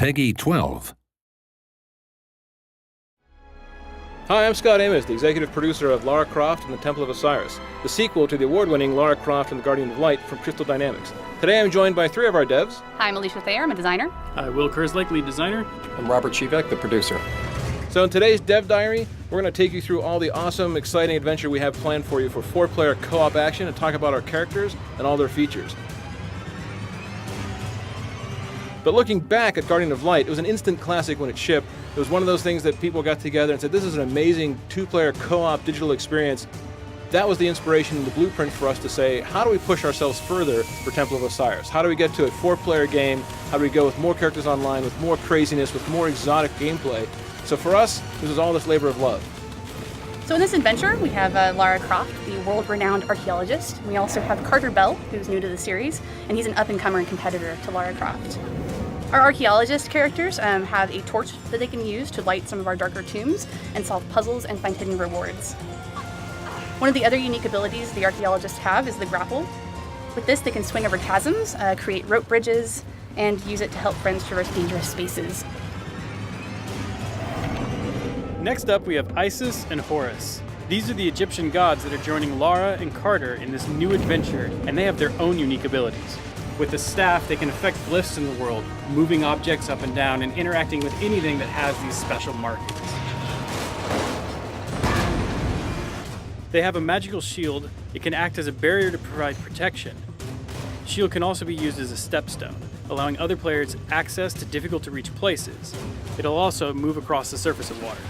Peggy 12. Hi, I'm Scot Amos, the executive producer of Lara Croft and the Temple of Osiris, the sequel to the award-winning Lara Croft and the Guardian of Light from Crystal Dynamics. Today I'm joined by 3 of our devs. Hi, I'm Alicia Thayer, I'm a designer. Hi, Will Kerslake, lead designer. I'm Robert Chivek, the producer. So in today's Dev Diary, we're going to take you through all the awesome, exciting adventure we have planned for you for 4-player co-op action and talk about our characters and all their features. But looking back at Guardian of Light, it was an instant classic when it shipped. It was one of those things that people got together and said, this is an amazing 2-player co-op digital experience. That was the inspiration and the blueprint for us to say, how do we push ourselves further for Temple of Osiris? How do we get to a 4-player game? How do we go with more characters online, with more craziness, with more exotic gameplay? So for us, this is all this labor of love. So in this adventure, we have Lara Croft, the world-renowned archaeologist. We also have Carter Bell, who's new to the series, and he's an up-and-comer and competitor to Lara Croft. Our archaeologist characters have a torch that they can use to light some of our darker tombs and solve puzzles and find hidden rewards. One of the other unique abilities the archaeologists have is the grapple. With this, they can swing over chasms, create rope bridges, and use it to help friends traverse dangerous spaces. Next up, we have Isis and Horus. These are the Egyptian gods that are joining Lara and Carter in this new adventure, and they have their own unique abilities. With the staff, they can affect glyphs in the world, moving objects up and down and interacting with anything that has these special markings. They have a magical shield. It can act as a barrier to provide protection. The shield can also be used as a stepstone, allowing other players access to difficult-to-reach places. It'll also move across the surface of water.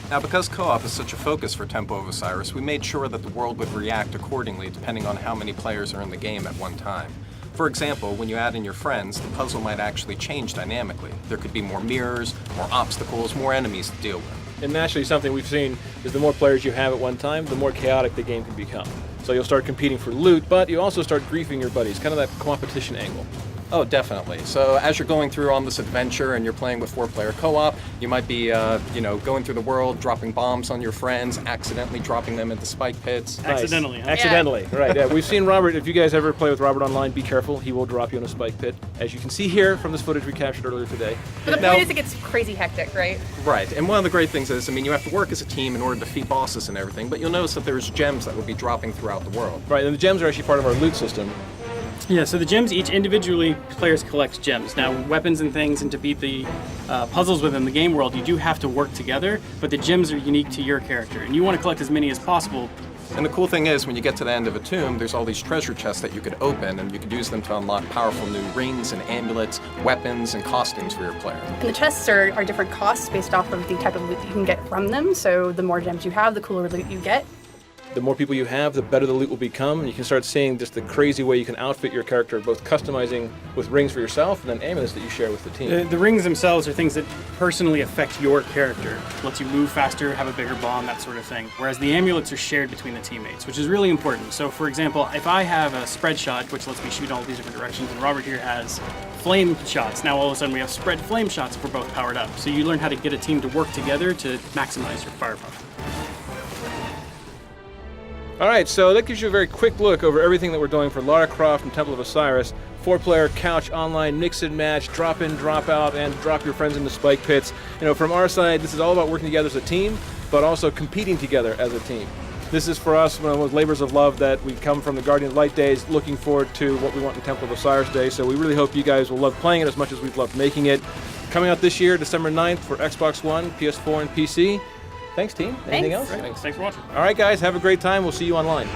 Now, because co-op is such a focus for Temple of Osiris, we made sure that the world would react accordingly depending on how many players are in the game at one time. For example, when you add in your friends, the puzzle might actually change dynamically. There could be more mirrors, more obstacles, more enemies to deal with. And naturally, something we've seen is the more players you have at one time, the more chaotic the game can become. So you'll start competing for loot, but you also start griefing your buddies, kind of that competition angle. Oh, definitely. So as you're going through on this adventure and you're playing with 4-player co-op, you might be, going through the world, dropping bombs on your friends, accidentally dropping them into spike pits. Nice. Accidentally, huh? Accidentally, right. Yeah, we've seen Robert. If you guys ever play with Robert online, be careful. He will drop you in a spike pit, as you can see here from this footage we captured earlier today. But the point is it gets crazy hectic, right? Right, and one of the great things is, you have to work as a team in order to defeat bosses and everything, but you'll notice that there's gems that will be dropping throughout the world. Right, and the gems are actually part of our loot system. Yeah, so the gems, each individually, players collect gems. Now, weapons and things, and to beat the puzzles within the game world, you do have to work together, but the gems are unique to your character, and you want to collect as many as possible. And the cool thing is, when you get to the end of a tomb, there's all these treasure chests that you could open, and you could use them to unlock powerful new rings and amulets, weapons, and costumes for your player. And the chests are different costs based off of the type of loot that you can get from them, so the more gems you have, the cooler loot you get. The more people you have, the better the loot will become, and you can start seeing just the crazy way you can outfit your character, both customizing with rings for yourself and then amulets that you share with the team. The rings themselves are things that personally affect your character. Lets you move faster, have a bigger bomb, that sort of thing. Whereas the amulets are shared between the teammates, which is really important. So for example, if I have a spread shot, which lets me shoot all these different directions, and Robert here has flame shots, now all of a sudden we have spread flame shots if we're both powered up. So you learn how to get a team to work together to maximize your firepower. All right, so that gives you a very quick look over everything that we're doing for Lara Croft and Temple of Osiris. 4-player couch online, mix and match, drop in, drop out, and drop your friends into spike pits. From our side, this is all about working together as a team, but also competing together as a team. This is for us one of those labors of love that we come from the Guardian of Light days, looking forward to what we want in Temple of Osiris Day. So we really hope you guys will love playing it as much as we've loved making it. Coming out this year, December 9th for Xbox One, PS4, and PC. Thanks, team. Anything else? Thanks for watching. All right, guys, have a great time. We'll see you online.